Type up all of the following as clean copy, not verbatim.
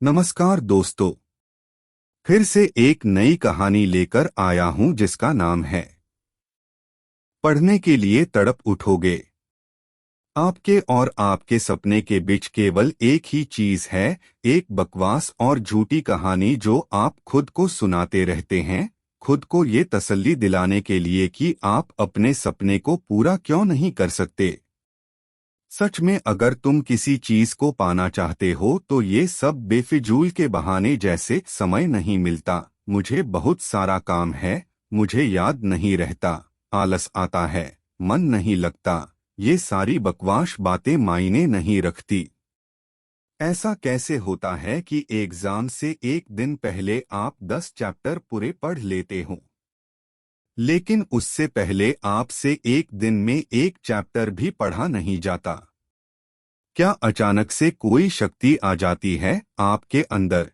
नमस्कार दोस्तों। फिर से एक नई कहानी लेकर आया हूं जिसका नाम है पढ़ने के लिए तड़प उठोगे। आपके और आपके सपने के बीच केवल एक ही चीज है, एक बकवास और झूठी कहानी जो आप खुद को सुनाते रहते हैं, खुद को ये तसल्ली दिलाने के लिए कि आप अपने सपने को पूरा क्यों नहीं कर सकते। सच में अगर तुम किसी चीज को पाना चाहते हो तो ये सब बेफिजूल के बहाने जैसे समय नहीं मिलता, मुझे बहुत सारा काम है, मुझे याद नहीं रहता, आलस आता है, मन नहीं लगता, ये सारी बकवास बातें मायने नहीं रखती। ऐसा कैसे होता है कि एग्जाम से एक दिन पहले आप 10 चैप्टर पूरे पढ़ लेते हो, लेकिन उससे पहले आपसे एक दिन में एक चैप्टर भी पढ़ा नहीं जाता। क्या अचानक से कोई शक्ति आ जाती है आपके अंदर?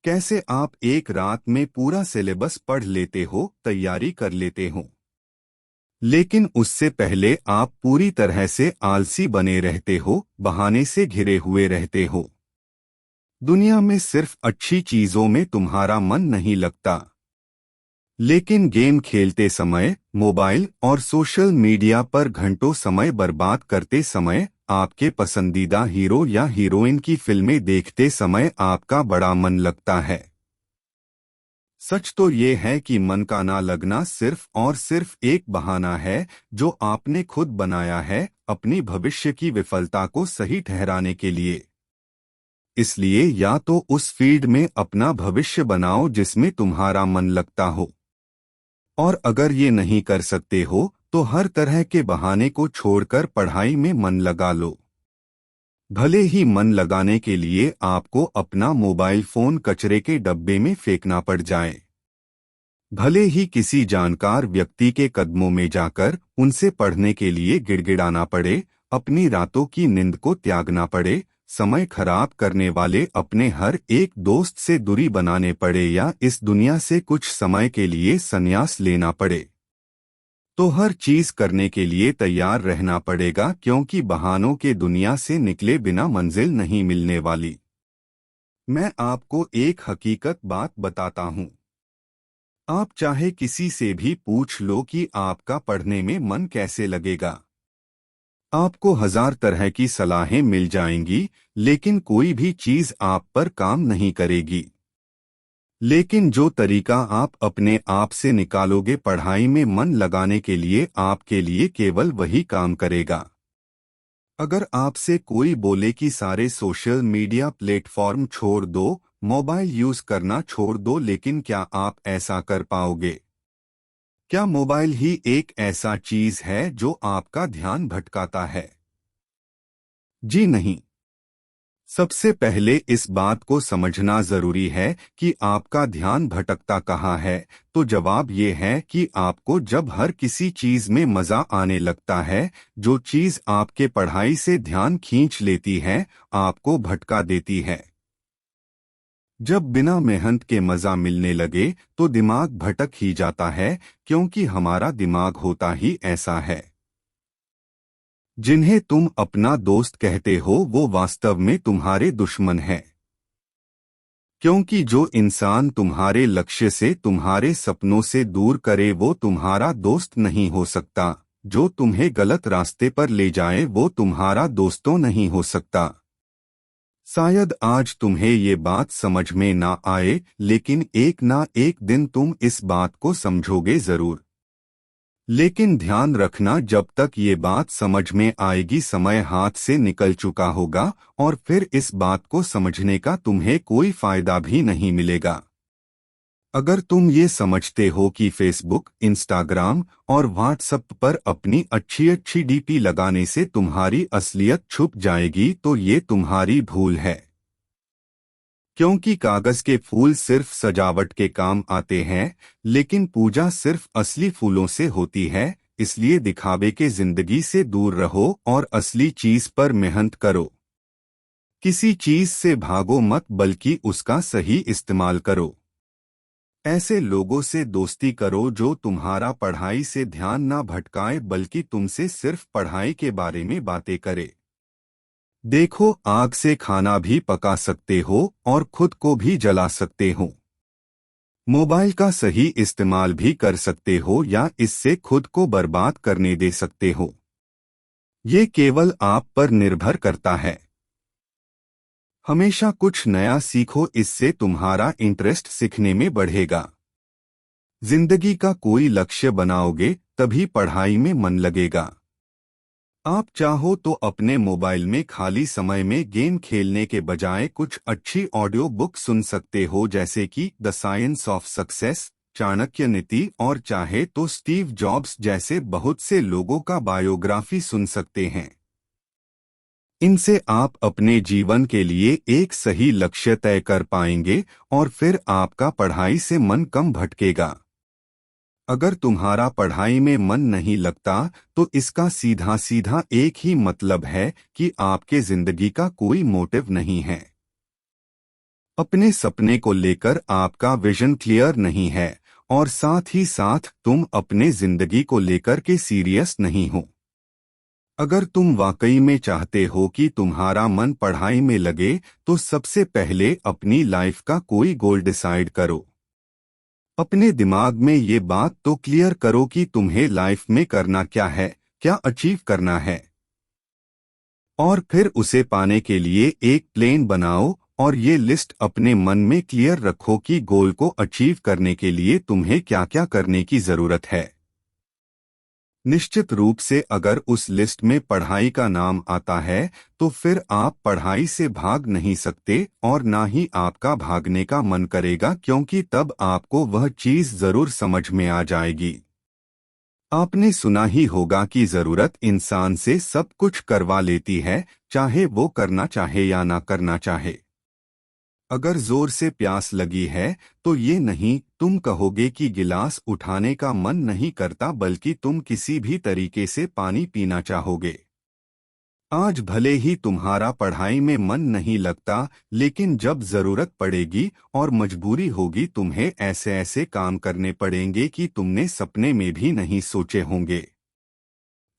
कैसे आप एक रात में पूरा सिलेबस पढ़ लेते हो, तैयारी कर लेते हो, लेकिन उससे पहले आप पूरी तरह से आलसी बने रहते हो, बहाने से घिरे हुए रहते हो। दुनिया में सिर्फ अच्छी चीजों में तुम्हारा मन नहीं लगता, लेकिन गेम खेलते समय, मोबाइल और सोशल मीडिया पर घंटों समय बर्बाद करते समय, आपके पसंदीदा हीरो या हीरोइन की फिल्में देखते समय आपका बड़ा मन लगता है। सच तो ये है कि मन का ना लगना सिर्फ और सिर्फ एक बहाना है जो आपने खुद बनाया है अपनी भविष्य की विफलता को सही ठहराने के लिए। इसलिए या तो उस फील्ड में अपना भविष्य बनाओ जिसमें तुम्हारा मन लगता हो, और अगर ये नहीं कर सकते हो तो हर तरह के बहाने को छोड़कर पढ़ाई में मन लगा लो। भले ही मन लगाने के लिए आपको अपना मोबाइल फोन कचरे के डब्बे में फेंकना पड़ जाए, भले ही किसी जानकार व्यक्ति के कदमों में जाकर उनसे पढ़ने के लिए गिड़गिड़ाना पड़े, अपनी रातों की नींद को त्यागना पड़े, समय खराब करने वाले अपने हर एक दोस्त से दूरी बनाने पड़े या इस दुनिया से कुछ समय के लिए संन्यास लेना पड़े, तो हर चीज करने के लिए तैयार रहना पड़ेगा, क्योंकि बहानों के दुनिया से निकले बिना मंजिल नहीं मिलने वाली। मैं आपको एक हकीकत बात बताता हूं। आप चाहे किसी से भी पूछ लो कि आपका पढ़ने में मन कैसे लगेगा, आपको हजार तरह की सलाहें मिल जाएंगी, लेकिन कोई भी चीज आप पर काम नहीं करेगी। लेकिन जो तरीका आप अपने आप से निकालोगे पढ़ाई में मन लगाने के लिए, आपके लिए केवल वही काम करेगा। अगर आपसे कोई बोले कि सारे सोशल मीडिया प्लेटफॉर्म छोड़ दो, मोबाइल यूज करना छोड़ दो, लेकिन क्या आप ऐसा कर पाओगे? क्या मोबाइल ही एक ऐसा चीज है जो आपका ध्यान भटकाता है? जी नहीं। सबसे पहले इस बात को समझना जरूरी है कि आपका ध्यान भटकता कहाँ है। तो जवाब ये है कि आपको जब हर किसी चीज में मजा आने लगता है, जो चीज आपके पढ़ाई से ध्यान खींच लेती है, आपको भटका देती है। जब बिना मेहनत के मजा मिलने लगे तो दिमाग भटक ही जाता है, क्योंकि हमारा दिमाग होता ही ऐसा है। जिन्हें तुम अपना दोस्त कहते हो वो वास्तव में तुम्हारे दुश्मन हैं, क्योंकि जो इंसान तुम्हारे लक्ष्य से, तुम्हारे सपनों से दूर करे वो तुम्हारा दोस्त नहीं हो सकता। जो तुम्हें गलत रास्ते पर ले जाए वो तुम्हारा दोस्तों नहीं हो सकता। शायद आज तुम्हें ये बात समझ में ना आए, लेकिन एक ना एक दिन तुम इस बात को समझोगे जरूर। लेकिन ध्यान रखना, जब तक ये बात समझ में आएगी समय हाथ से निकल चुका होगा, और फिर इस बात को समझने का तुम्हें कोई फायदा भी नहीं मिलेगा। अगर तुम ये समझते हो कि फेसबुक, इंस्टाग्राम और व्हाट्सएप पर अपनी अच्छी अच्छी डीपी लगाने से तुम्हारी असलियत छुप जाएगी, तो ये तुम्हारी भूल है। क्योंकि कागज के फूल सिर्फ सजावट के काम आते हैं, लेकिन पूजा सिर्फ असली फूलों से होती है। इसलिए दिखावे के जिंदगी से दूर रहो और असली चीज पर मेहनत करो। किसी चीज से भागो मत, बल्कि उसका सही इस्तेमाल करो। ऐसे लोगों से दोस्ती करो जो तुम्हारा पढ़ाई से ध्यान ना भटकाए, बल्कि तुमसे सिर्फ पढ़ाई के बारे में बातें करे। देखो, आग से खाना भी पका सकते हो और खुद को भी जला सकते हो। मोबाइल का सही इस्तेमाल भी कर सकते हो या इससे खुद को बर्बाद करने दे सकते हो। ये केवल आप पर निर्भर करता है। हमेशा कुछ नया सीखो, इससे तुम्हारा इंटरेस्ट सीखने में बढ़ेगा। जिंदगी का कोई लक्ष्य बनाओगे तभी पढ़ाई में मन लगेगा। आप चाहो तो अपने मोबाइल में खाली समय में गेम खेलने के बजाय कुछ अच्छी ऑडियो बुक सुन सकते हो, जैसे कि the science of success, Chanakya नीति, और चाहे तो स्टीव जॉब्स जैसे बहुत से लोगों का बायोग्राफी सुन सकते हैं। इनसे आप अपने जीवन के लिए एक सही लक्ष्य तय कर पाएंगे और फिर आपका पढ़ाई से मन कम भटकेगा। अगर तुम्हारा पढ़ाई में मन नहीं लगता तो इसका सीधा सीधा एक ही मतलब है कि आपके जिंदगी का कोई मोटिव नहीं है। अपने सपने को लेकर आपका विजन क्लियर नहीं है और साथ ही साथ तुम अपने जिंदगी को लेकर के सीरियस नहीं हो। अगर तुम वाकई में चाहते हो कि तुम्हारा मन पढ़ाई में लगे तो सबसे पहले अपनी लाइफ का कोई गोल डिसाइड करो। अपने दिमाग में ये बात तो क्लियर करो कि तुम्हें लाइफ में करना क्या है, क्या अचीव करना है, और फिर उसे पाने के लिए एक प्लान बनाओ और ये लिस्ट अपने मन में क्लियर रखो कि गोल को अचीव करने के लिए तुम्हें क्या क्या करने की जरूरत है। निश्चित रूप से अगर उस लिस्ट में पढ़ाई का नाम आता है तो फिर आप पढ़ाई से भाग नहीं सकते और ना ही आपका भागने का मन करेगा, क्योंकि तब आपको वह चीज जरूर समझ में आ जाएगी। आपने सुना ही होगा कि जरूरत इंसान से सब कुछ करवा लेती है, चाहे वो करना चाहे या ना करना चाहे। अगर जोर से प्यास लगी है तो ये नहीं तुम कहोगे कि गिलास उठाने का मन नहीं करता, बल्कि तुम किसी भी तरीके से पानी पीना चाहोगे। आज भले ही तुम्हारा पढ़ाई में मन नहीं लगता, लेकिन जब जरूरत पड़ेगी और मजबूरी होगी तुम्हें ऐसे ऐसे काम करने पड़ेंगे कि तुमने सपने में भी नहीं सोचे होंगे।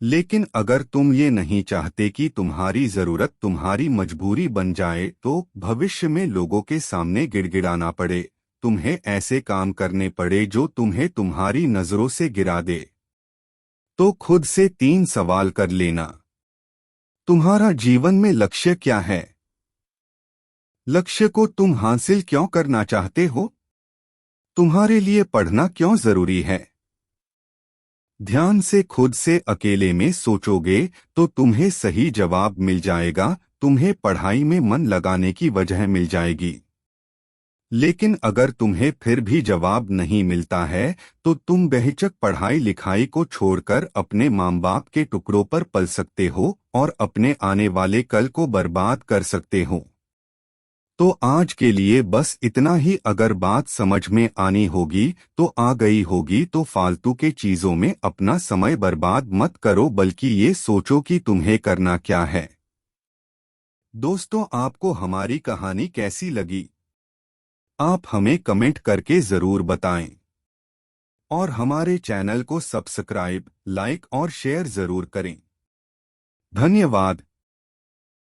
लेकिन अगर तुम ये नहीं चाहते कि तुम्हारी जरूरत तुम्हारी मजबूरी बन जाए तो भविष्य में लोगों के सामने गिड़गिड़ाना पड़े, तुम्हें ऐसे काम करने पड़े जो तुम्हें तुम्हारी नजरों से गिरा दे, तो खुद से 3 सवाल कर लेना। तुम्हारा जीवन में लक्ष्य क्या है? लक्ष्य को तुम हासिल क्यों करना चाहते हो? तुम्हारे लिए पढ़ना क्यों जरूरी है? ध्यान से खुद से अकेले में सोचोगे तो तुम्हें सही जवाब मिल जाएगा, तुम्हें पढ़ाई में मन लगाने की वजह मिल जाएगी। लेकिन अगर तुम्हें फिर भी जवाब नहीं मिलता है तो तुम बेहिचक पढ़ाई लिखाई को छोड़कर अपने माँ बाप के टुकड़ों पर पल सकते हो और अपने आने वाले कल को बर्बाद कर सकते हो। तो आज के लिए बस इतना ही। अगर बात समझ में आनी होगी तो आ गई होगी, तो फालतू के चीजों में अपना समय बर्बाद मत करो, बल्कि ये सोचो कि तुम्हें करना क्या है। दोस्तों, आपको हमारी कहानी कैसी लगी? आप हमें कमेंट करके जरूर बताएं और हमारे चैनल को सब्सक्राइब, लाइक और शेयर जरूर करें। धन्यवाद।